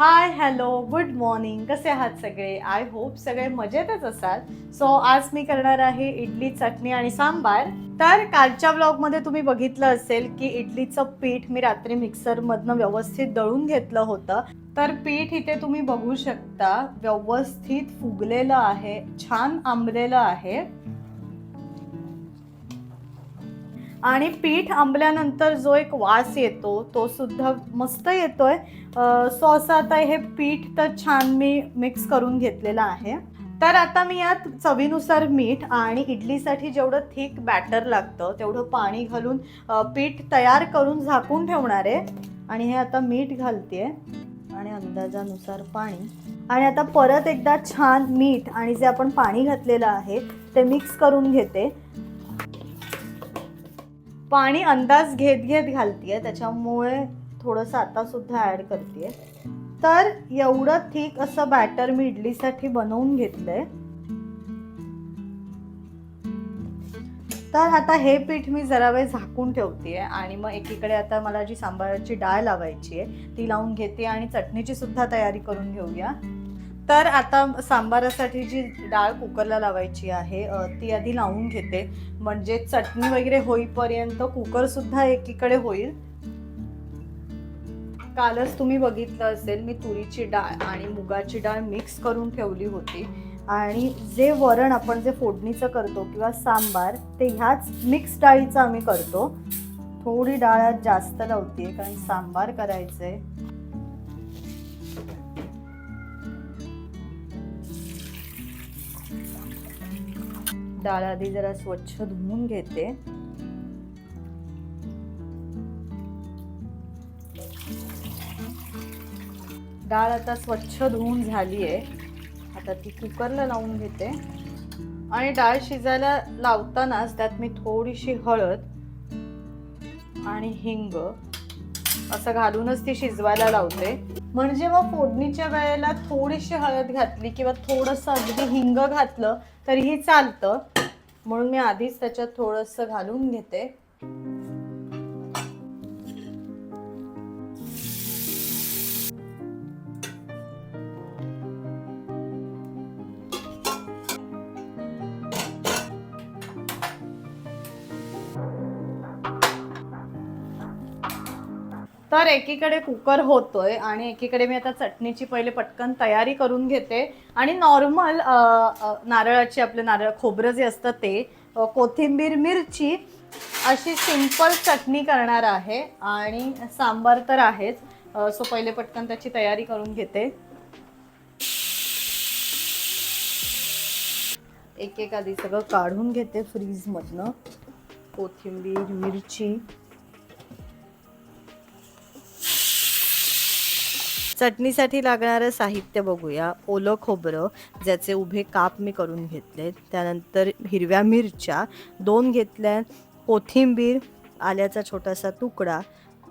Hi hello good morning. कसे आहात सगळे? आय होप सगळे मजेतच असाल. सो आज मी करणार आहे इडली चटणी आणि सांबार. तर कालच्या व्लॉगमध्ये तुम्ही बघितलं असेल की इडलीचं पीठ मी रात्री मिक्सरमधनं व्यवस्थित दळून घेतलं होतं. तर पीठ इथे तुम्ही बघू शकता व्यवस्थित फुगलेलं आहे, छान आंबलेलं आहे. आणि पीठ आंबल्यानंतर जो एक वास येतो तो सुद्धा मस्त येतोय. सो असं आता हे पीठ तर छान मी मिक्स करून घेतलेलं आहे. तर आता मी यात चवीनुसार मीठ आणि इडलीसाठी जेवढं थिक बॅटर लागतं तेवढं पाणी घालून पीठ तयार करून झाकून ठेवणार आहे. आणि हे आता मीठ घालते आणि अंदाजानुसार पाणी. आणि आता परत एकदा छान मीठ आणि जे आपण पाणी घातलेलं आहे ते मिक्स करून घेते. पाणी अंदाज घेत घेत घालतीये, त्याच्यामुळे थोडंसं आता सुद्धा ॲड करते. तर एवढं थिक असं बॅटर मी इडलीसाठी बनवून घेतलंय. तर आता हे पीठ मी जरा वेळ झाकून ठेवते आणि मग एकीकडे आता मला जी सांबाराची डाळ लावायची आहे ती लावून घेते आणि चटणीची सुद्धा तयारी करून घेऊया. तर आता सांबारासाठी जी डाळ कुकरला लावायची आहे ती आधी लावून घेते, म्हणजे चटणी वगैरे होईपर्यंत कुकर सुद्धा एकीकडे होईल. कालच तुम्ही बघितलं असेल मी तुरीची डाळ आणि मुगाची डाळ मिक्स करून ठेवली होती. आणि जे वरण आपण जे फोडणीचं करतो किंवा सांबार ते ह्याच मिक्स डाळीचं आम्ही करतो. थोडी डाळ जास्त लावते कारण सांबार करायचंय. डाळ आधी जरा स्वच्छ धुवून घेते. डाळ आता स्वच्छ धुवून झाली आहे. आता ती कुकरला लावून घेते आणि डाळ शिजायला लावतानाच त्यात मी थोडीशी हळद आणि हिंग असं घालूनच ती शिजवायला लावते. म्हणजे मग फोडणीच्या वेळेला थोडीशी हळद घातली किंवा थोडंसं अगदी हिंग घातलं तरीही चालतं, म्हणून मी आधीच त्याच्यात थोडंसं घालून घेते. तर एकीकडे कुकर होतोय आणि एकीकडे मी आता चटणीची पहिले पटकन तयारी करून घेते. आणि नॉर्मल नारळाची आपले नारळ खोबरं जे असतं ते, कोथिंबीर मिरची अशी सिंपल चटणी करणार आहे. आणि सांबार तर आहेच. सो पहिले पटकन त्याची तयारी करून घेते. एक एक आधी सगळं काढून घेते फ्रीजमधनं. कोथिंबीर मिरची. चटणीसाठी लागणारं साहित्य बघूया. ओलं खोबरं ज्याचे उभे काप मी करून घेतले, त्यानंतर हिरव्या मिरच्या 2 घेतल्या, कोथिंबीर, आल्याचा छोटासा तुकडा,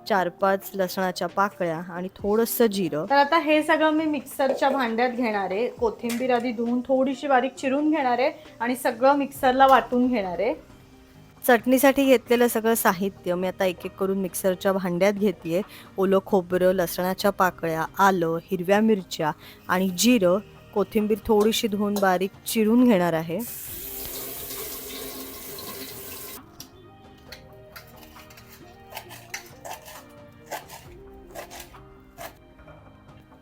4-5 लसणाच्या पाकळ्या आणि थोडंसं जिरं. तर आता हे सगळं मी मिक्सरच्या भांड्यात घेणार आहे. कोथिंबीर आधी धुवून थोडीशी बारीक चिरून घेणार आहे आणि सगळं मिक्सरला वाटून घेणार आहे. चटणीसाठी घेतलेलं सगळं साहित्य मी आता एक एक करून मिक्सरच्या भांड्यात घेते. ओलं खोबरं, लसणाच्या पाकळ्या, आलं, हिरव्या मिरच्या आणि जिरं, कोथिंबीर थोडीशी धुवून बारीक चिरून घेणार आहे.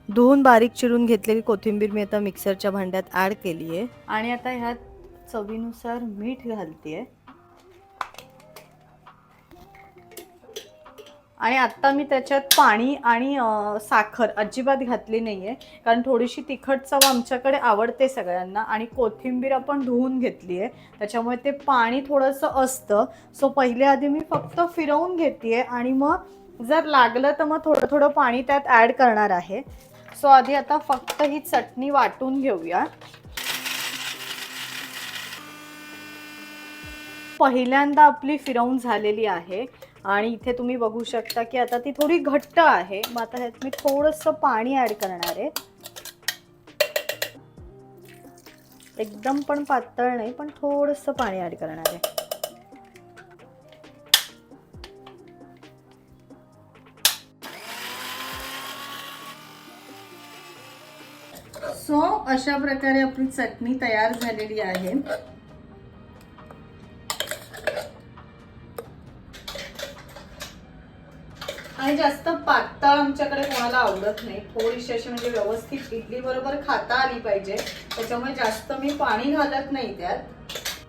धुवून बारीक चिरून घेतलेली कोथिंबीर मी आता मिक्सरच्या भांड्यात ॲड केली आहे. आणि आता ह्यात चवीनुसार मीठ घालते. आणि आता मी त्याच्यात पाणी आणि साखर अजिबात घातली नाहीये, कारण थोडीशी तिखट चव आमच्याकडे आवडते सगळ्यांना. आणि कोथिंबीर आपण धुवून घेतली आहे त्याच्यामुळे ते पाणी थोडंसं असतं. सो पहिले आधी मी फक्त फिरवून घेते आणि मग जर लागलं तर मग थोडं थोडं पाणी त्यात ॲड करणार आहे. सो आधी आता फक्त ही चटणी वाटून घेऊया. पहिल्यांदा आपली फिरवून झालेली आहे आणि इथे तुम्ही बघू शकता की आता ती थोडी घट्ट आहे. मग आता ह्यात मी थोडंसं पाणी ॲड करणार आहे. एकदम पण पातळ नाही, पण थोडंसं पाणी ॲड करणार आहे. सो अशा प्रकारे आपली चटणी तयार झालेली आहे. आणि जास्त पातळ आमच्याकडे कोणाला आवडत नाही, थोडीशी अशी म्हणजे व्यवस्थित इडली बरोबर खाता आली पाहिजे, त्याच्यामुळे जास्त मी पाणी घालत नाही त्यात.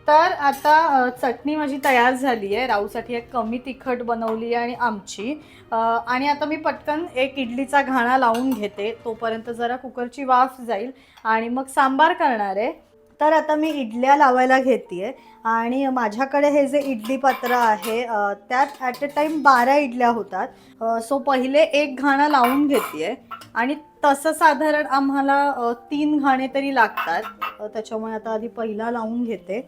तर आता चटणी माझी तयार झाली आहे. राऊसाठी एक कमी तिखट बनवली आहे आणि आमची आणि आता मी पटकन एक इडलीचा घाणा लावून घेते, तोपर्यंत जरा कुकरची वाफ जाईल आणि मग सांबार करणार आहे. तर आता मी इडल्या लावायला घेते आणि माझ्याकडे हे जे इडली पात्र आहे त्यात ॲट अ टाईम 12 इडल्या होतात. सो पहिले एक घाणा लावून घेते आणि तसं साधारण आम्हाला 3 घाणे तरी लागतात. त्याच्यामुळे आता आधी पहिला लावून घेते.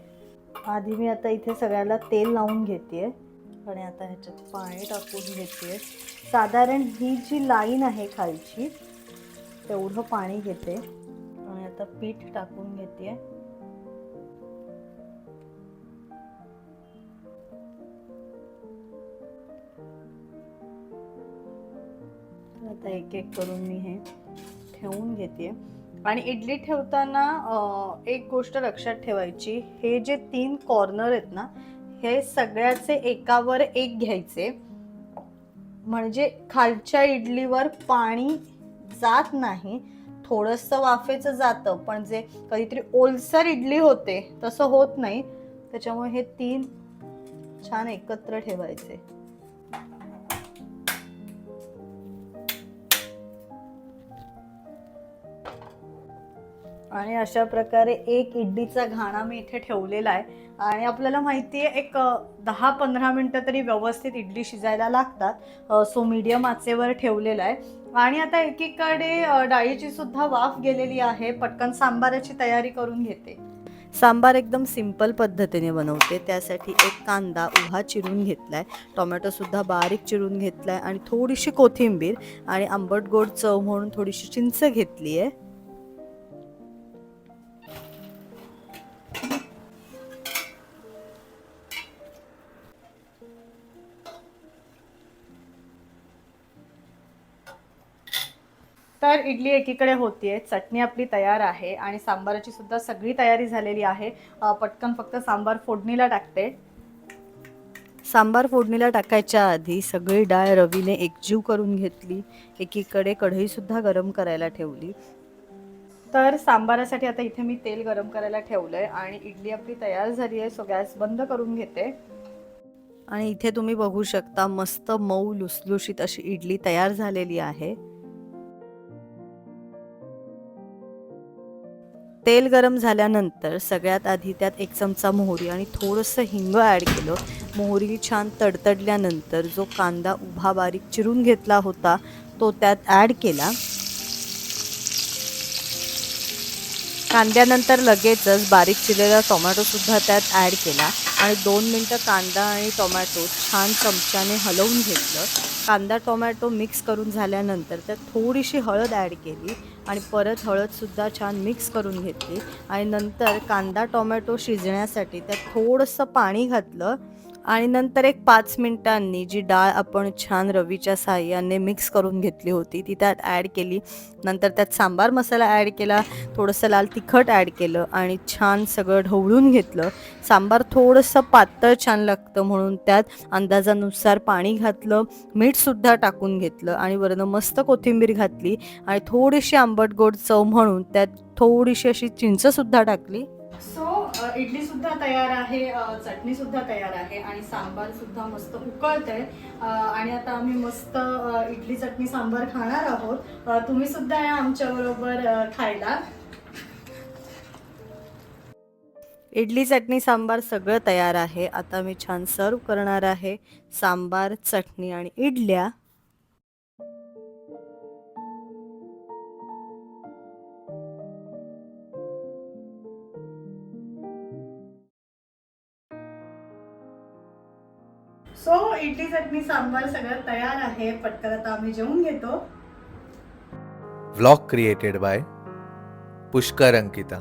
आधी मी आता इथे सगळ्याला तेल लावून घेते आणि आता ह्याच्यात पाणी टाकून घेते. साधारण ही जी लाईन आहे खालची तेवढं पाणी घेते आणि आता पीठ टाकून घेते. आता एक एक करून मी हे ठेवून घेते. आणि इडली ठेवताना एक गोष्ट लक्षात ठेवायची, हे जे 3 कॉर्नर आहेत ना, हे सगळ्याचे एकावर एक घ्यायचे, म्हणजे खालच्या इडलीवर पाणी जात नाही. थोडंसं वाफेचं जातं, पण जे कधीतरी ओलसर इडली होते तसं होत नाही. त्याच्यामुळे हे 3 छान एकत्र ठेवायचे. आणि अशा प्रकारे एक इडलीचा घाणा मी इथे ठेवलेला आहे. आणि आपल्याला माहिती आहे एक 10-15 मिनटं तरी व्यवस्थित इडली शिजायला लागतात. सो मीडियम आचेवर ठेवलेला आहे. आणि आता एकीकडे डाळीची सुद्धा वाफ गेलेली आहे. पटकन सांबाराची तयारी करून घेते. सांबार एकदम सिंपल पद्धतीने बनवते. त्यासाठी एक कांदा उभा चिरून घेतलाय, टोमॅटोसुद्धा बारीक चिरून घेतलाय आणि थोडीशी कोथिंबीर आणि आंबट गोड चव म्हणून थोडीशी चिंच घेतली आहे. तर इडली एकीकडे होतीये, चटणी आपली तयार आहे आणि सांबाराची सुद्धा सगळी तयारी झालेली आहे. पटकन फक्त सांबार फोडणीला टाकते. सांबार फोडणीला टाकायच्या आधी सगळी डाळ रवीने एकजीव करून घेतली. एकीकडे कढई सुद्धा गरम करायला ठेवली. तर सांबारासाठी आता इथे मी तेल गरम करायला ठेवलंय आणि इडली आपली तयार झाली आहे. सो गॅस बंद करून घेते. आणि इथे तुम्ही बघू शकता मस्त मऊ लुसलुशीत अशी इडली तयार झालेली आहे. तेल गरम झाल्यानंतर सगळ्यात आधी त्यात 1 चमचा मोहरी आणि थोडंसं हिंग ॲड केलं. मोहरी छान तडतडल्यानंतर जो कांदा उभा बारीक चिरून घेतला होता तो त्यात ॲड केला. कांद्यानंतर लगेचच बारीक चिरलेला टोमॅटोसुद्धा त्यात ॲड केला आणि 2 मिनटं कांदा आणि टोमॅटो छान चमच्याने हलवून घेतलं. कांदा टोमॅटो मिक्स करून झाल्यानंतर त्यात थोडीशी हळद ॲड केली आणि परत हळदसुद्धा छान मिक्स करून घेतली आणि नंतर कांदा टोमॅटो शिजण्यासाठी त्यात थोडंसं पाणी घातलं आणि नंतर एक 5 मिनिटांनी जी डाळ आपण छान रवीच्या साहाय्याने मिक्स करून घेतली होती ती त्यात ॲड केली. नंतर त्यात सांबार मसाला ॲड केला, थोडंसं लाल तिखट ॲड केलं आणि छान सगळं ढवळून घेतलं. सांबार थोडंसं पातळ छान लागतं म्हणून त्यात अंदाजानुसार पाणी घातलं, मीठसुद्धा टाकून घेतलं आणि वरनं मस्त कोथिंबीर घातली आणि थोडीशी आंबट गोड चव म्हणून त्यात थोडीशी अशी चिंचसुद्धा टाकली. सो इडली सुद्धा तयार आहे, चटणी सुद्धा तयार आहे आणि सांबार सुद्धा मस्त उकळतंय. आणि आता आम्ही मस्त इडली चटणी सांबार खाणार आहोत. तुम्ही सुद्धा या आमच्या बरोबर खायला. इडली चटणी सांबार सगळं तयार आहे. आता मी छान सर्व करणार आहे. सांबार, चटणी आणि इडल्या. सो इडली चटणी सांबार सगळं तयार आहे. पटकन आता आम्ही जेवून घेतो. Vlog created by Pushkar Ankita.